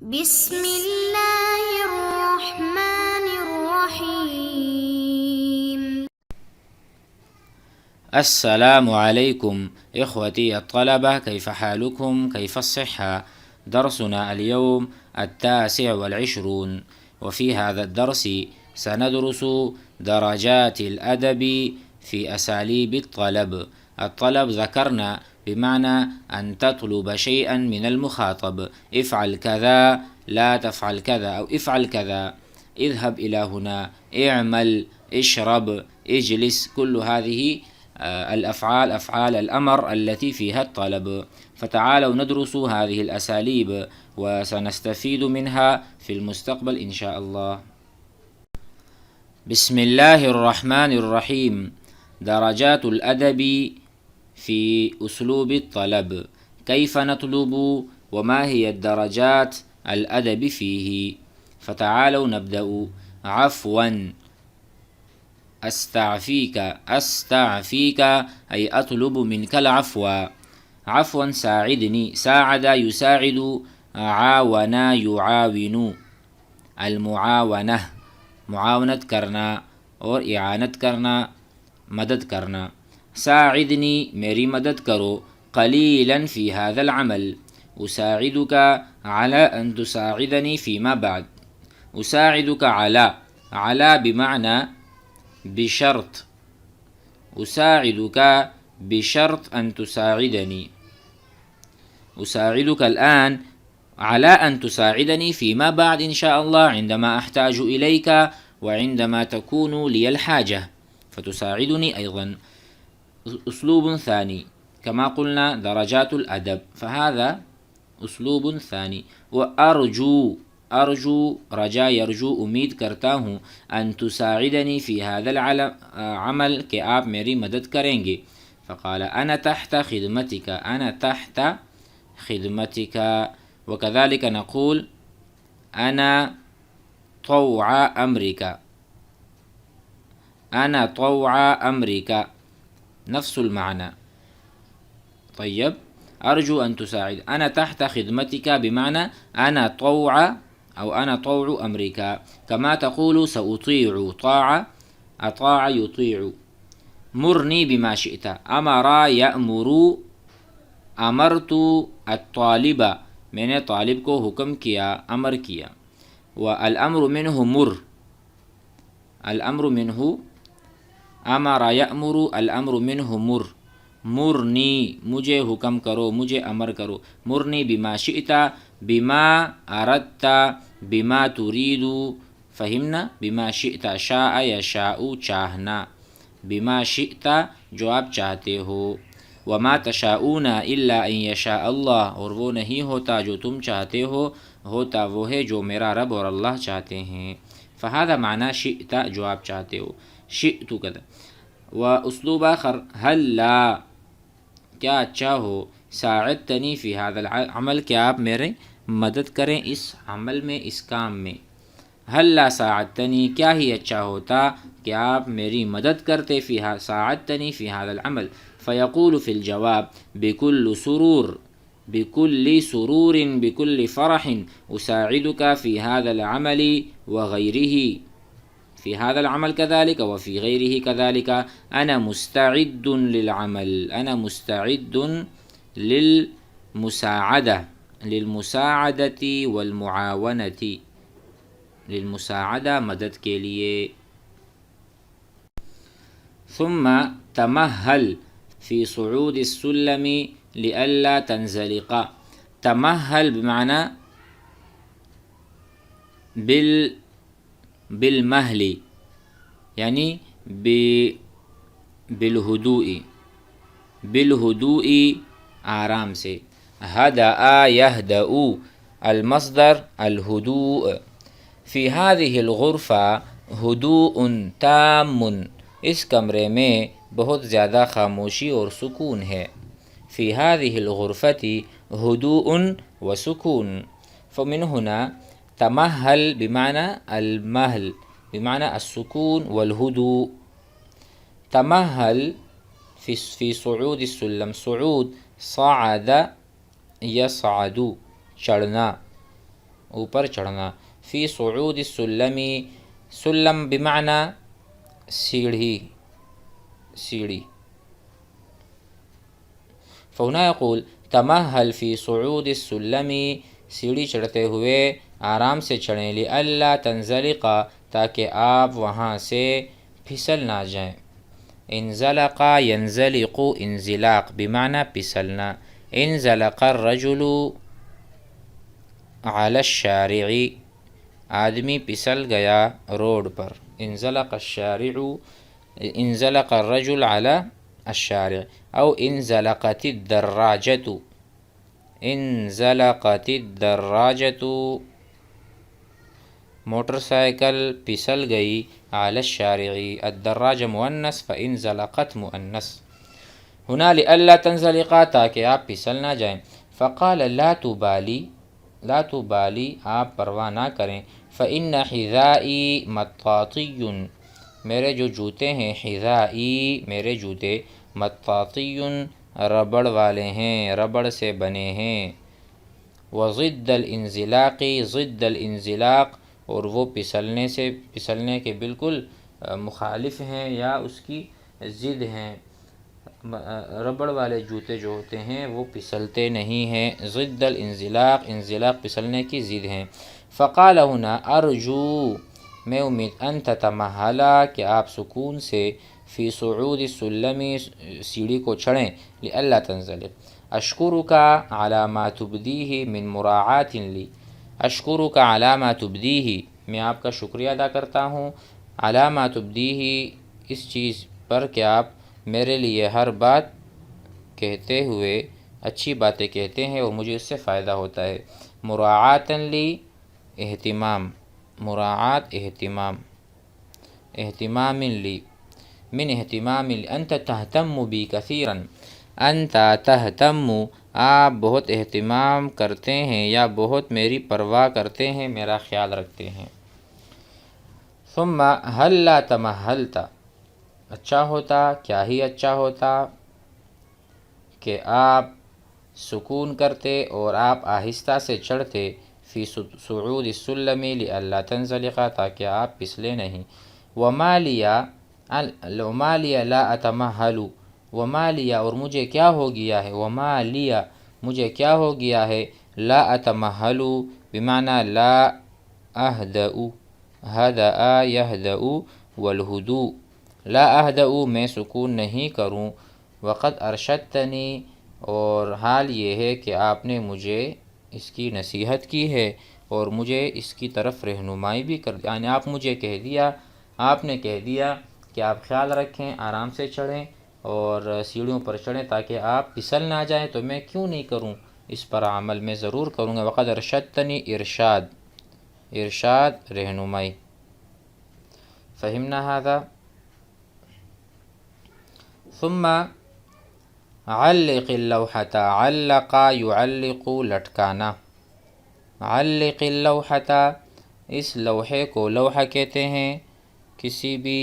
بسم اللہ الرحمن الرحیم. السلام عليكم إخوتي الطلبة، كيف حالكم؟ كيف الصحة؟ درسنا اليوم 29، وفي هذا الدرس سندرس درجات الأدب في أساليب الطلب. الطلب ذكرنا بمعنى أن تطلب شيئا من المخاطب، افعل كذا، لا تفعل كذا، أو افعل كذا، اذهب إلى هنا، اعمل، اشرب، اجلس. كل هذه الأفعال أفعال الأمر التي فيها الطلب. فتعالوا ندرس هذه الأساليب وسنستفيد منها في المستقبل إن شاء الله. بسم الله الرحمن الرحيم. درجات الأدب في أسلوب الطلب. كيف نطلب وما هي الدرجات الأدب فيه؟ فتعالوا نبدأ. عفوا، أستعفيك. أستعفيك أي أطلب منك العفو. عفوا ساعدني. ساعد يساعد، عاونا يعاون. المعاونة معاونت کرنا اور اعانت کرنا، مدد کرنا. ساعدني میری مدد کرو. قليلا في هذا العمل. أساعدك على أن تساعدني فيما بعد. أساعدك على بمعنى بشرط. أساعدك بشرط أن تساعدني. أساعدك الآن على أن تساعدني فيما بعد إن شاء الله، عندما أحتاج إليك وعندما تكون لي الحاجة فتساعدني أيضا. أسلوب ثاني كما قلنا درجات الأدب، فهذا أسلوب ثاني. وأرجو، أرجو رجا يرجو امید کرتا ہوں، ان تساعدنی فی هذا العمل کہ آپ میری مدد کریں گے. فقال أنا تحت خدمتك. أنا تحت خدمتك. وكذلك نقول أنا طوع أمرك. أنا طوع أمرك، نفس المعنى. طيب، أرجو أن تساعد. أنا تحت خدمتك بمعنى أنا طوع أو أنا طوع أمرك. كما تقول سأطيع. طاعة، أطاع يطيع. مرني بما شئت. أمر يأمر. أمرت الطالب، میں نے طالب کو حکم کیا، امر کیا. والأمر منه مر. الأمر منه أمر يأمر، الأمر منه مر. مرنی مجھے حکم کرو، مجھے امر کرو. مرنی بما شئت، بما أردت، بما تريد. فهمنا؟ بما شئت، شاء يشاء چاہنا. بما شئت جو آپ چاہتے ہو. وما تشاءون الا ان یشاء اللہ، اور وہ نہیں ہوتا جو تم چاہتے ہو، ہوتا وہ ہے جو میرا رب اور اللہ چاہتے ہیں. فہذا معنی شئت جو آپ چاہتے ہو. شئت کذا. واسلوب آخر ہلا، کیا اچھا ہو. ساعدتنی فی هذا العمل، کہ آپ میرے مدد کریں اس عمل میں، اس کام میں. ہلا ساعدتنی، کیا ہی اچھا ہوتا کہ آپ میری مدد کرتے. ساعدتنی فی هذا العمل. فيقول في الجواب بكل سرور، بكل سرور، بكل فرح، أساعدك في هذا العمل وغيره. في هذا العمل كذلك وفي غيره كذلك. أنا مستعد للعمل. أنا مستعد للمساعدة، للمساعدة والمعاونة. للمساعدة مدد کے لیے. ثم تمهل في صعود السلم لئلا تنزلق. تمهل بمعنى بالمهل، يعني بالهدوء، بالهدوء آرام سے. هدأ يهدأ، المصدر الهدوء. في هذه الغرفة هدوء تام، اس کمرے میں بہت زیادہ خاموشی اور سکون ہے. فی هذه الغرفة هدوء وسکون. فمن هنا تمهل بمعنى المهل، بمعنى السكون والهدوء. تمهل في صعود السلم. صعود صعد يصعد، چڑھنا. اوپر چڑھنا، فی صعود السلم، سلم بمعنی سیڑھی، سیڑھی. فہنا یقول تمہل فی صعود السلم، سیڑھی چڑھتے ہوئے آرام سے چڑھیں، لئلا تنزلق، تاکہ آپ وہاں سے پھسل نہ جائیں. انزلق ینزلق انزلاق بمعنی پھسلنا. انزلق الرجل علی الشارع، آدمی پھسل گیا روڈ پر. انزلق الشارع، انزلق الرجل علی الشارع. او انزلقت الدراجۃ، انزلقت الدراجۃ موٹر سائیکل پھسل گئی، علی الشارع، الدراجہ مؤنث فانزلقت مؤنث. ہنا لئلا تنزلقا، تاکہ آپ پھسل نہ جائیں. فقال لا تبالی، لا تبالی آپ پرواہ نہ کریں. فإن حذائی مطاطی، میرے جو جوتے ہیں، حذائی میرے جوتے، مطاطی ربڑ والے ہیں، ربڑ سے بنے ہیں. وضد الانزلاق، ضد الانزلاق، اور وہ پھسلنے کے بالکل مخالف ہیں یا اس کی ضد ہیں. ربڑ والے جوتے جو ہوتے ہیں وہ پھسلتے نہیں ہیں. ضد الانزلاق، انزلاق پھسلنے کی ضد ہیں. فقال ہنا ارجو، میں امید، ان تتمہلا، کہ آپ سکون سے، فی صعود السلم، سیڑھی کو چڑھیں، لئلا تنزلق. اشکرک علی ما تبدیہ من مراعات لی، اشکرک علی ما تبدیہ، میں آپ کا شکریہ ادا کرتا ہوں، علی ما تبدیہ، اس چیز پر کہ آپ میرے لیے ہر بات کہتے ہوئے اچھی باتیں کہتے ہیں اور مجھے اس سے فائدہ ہوتا ہے. مراعات لی، اہتمام، مراعات اہتمام، اہتمام لی، من اہتمام لی. انت تہتم بی کثیرا، انت تہتم، آپ بہت اہتمام کرتے ہیں یا بہت میری پرواہ کرتے ہیں، میرا خیال رکھتے ہیں. ثم ہلا تمہلت، اچھا ہوتا، کیا ہی اچھا ہوتا کہ آپ سکون کرتے اور آپ آہستہ سے چڑھتے، فی صعود السلم لئلا تنزلق، تاکہ آپ پھسلے نہیں. وما لیا لا اتمہل، وما لیا، اور مجھے کیا ہو گیا ہے، وما لیا، مجھے کیا ہو گیا ہے، لا اتمہل بمعنی لا اہدأ، ہدأ یہدأ والہدوء، لا اہدأ، میں سکون نہیں کروں. وقد ارشدتنی، اور حال یہ ہے کہ آپ نے مجھے اس کی نصیحت کی ہے اور مجھے اس کی طرف رہنمائی بھی کر دی. یعنی آپ مجھے کہہ دیا، آپ نے کہہ دیا کہ آپ خیال رکھیں، آرام سے چڑھیں اور سیڑھیوں پر چڑھیں تاکہ آپ پھسل نہ جائیں، تو میں کیوں نہیں کروں، اس پر عمل میں ضرور کروں گا. وقد ارشدتنی، ارشاد، ارشاد رہنمائی. فہمنا ھذا. ثم علق اللوحۃ، علق یعلق لٹکانا، علق اللوحۃ، اس لوحے کو، لوحہ کہتے ہیں کسی بھی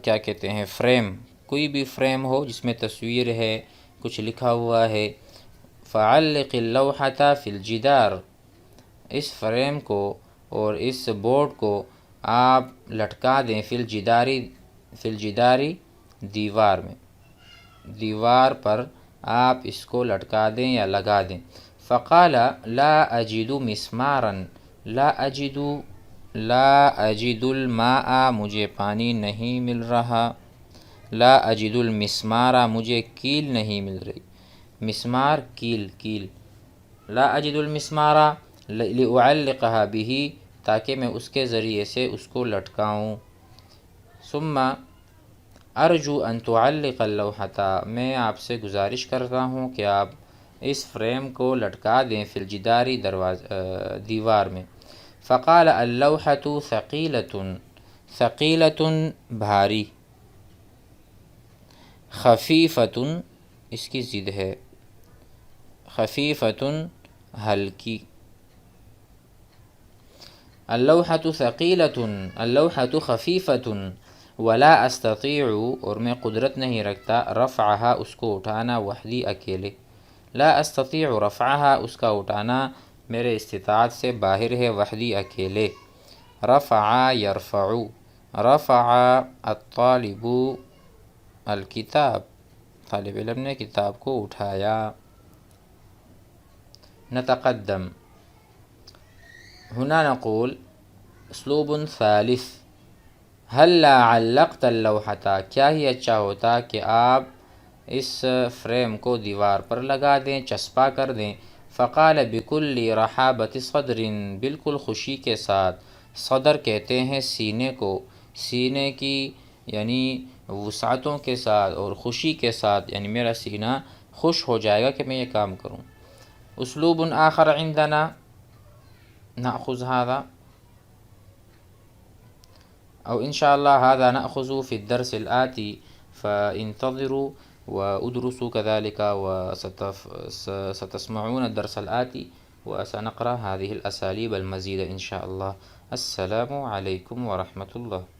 کیا کہتے ہیں، فریم، کوئی بھی فریم ہو جس میں تصویر ہے، کچھ لکھا ہوا ہے. فعلق اللوحۃ فی الجدار، اس فریم کو اور اس بورڈ کو آپ لٹکا دیں، فی الجداری، فی الجداری، دیوار میں، دیوار پر آپ اس کو لٹکا دیں یا لگا دیں. فقال لا اجد مسمارا، لا اجد، لا اجد الماء، مجھے پانی نہیں مل رہا. لا اجد المسمار، مجھے کیل نہیں مل رہی. مسمار کیل، کیل. لا اجد المسمار لأعلقها به، تاکہ میں اس کے ذریعے سے اس کو لٹکاؤں. ثم ارجو ان تعلق اللوحۃ، میں آپ سے گزارش کرتا ہوں کہ آپ اس فریم کو لٹکا دیں، فی الجداری، دیوار میں. فقال اللوحۃ ثقیلۃ، ثقیلۃ بھاری. خفیفۃ، اس کی ضد ہے، خفیفۃ ہلکی. اللوحۃ ثقیلۃ، اللوحۃ خفیفۃ، ولا استطیع، اور میں قدرت نہیں رکھتا، رفعها، اس کو اٹھانا، وحدی، اکیلے. لا استطیع رفعها، اس کا اٹھانا، میرے استطاعت سے باہر ہے، وحدی اکیلے. رفع یرفع، رفع الطالب الکتاب، طالب علم نے کتاب کو اٹھایا. نتقدم، هنا نقول اسلوب ثالث، هلا علقت اللوحة، کیا ہی اچھا ہوتا کہ آپ اس فریم کو دیوار پر لگا دیں، چسپا کر دیں. فقال بكل رحابة صدر، بالکل خوشی کے ساتھ. صدر کہتے ہیں سینے کو، سینے کی یعنی وسعتوں کے ساتھ، اور خوشی کے ساتھ یعنی میرا سینہ خوش ہو جائے گا کہ میں یہ کام کروں. اسلوب آخر عندنا، نأخذ هذا أو إن شاء الله هذا نأخذ في الدرس الآتي، فانتظروا وأدرسوا كذلك، وستسمعون الدرس الآتي وسنقرأ هذه الأساليب المزيدة إن شاء الله. السلام عليكم ورحمة الله.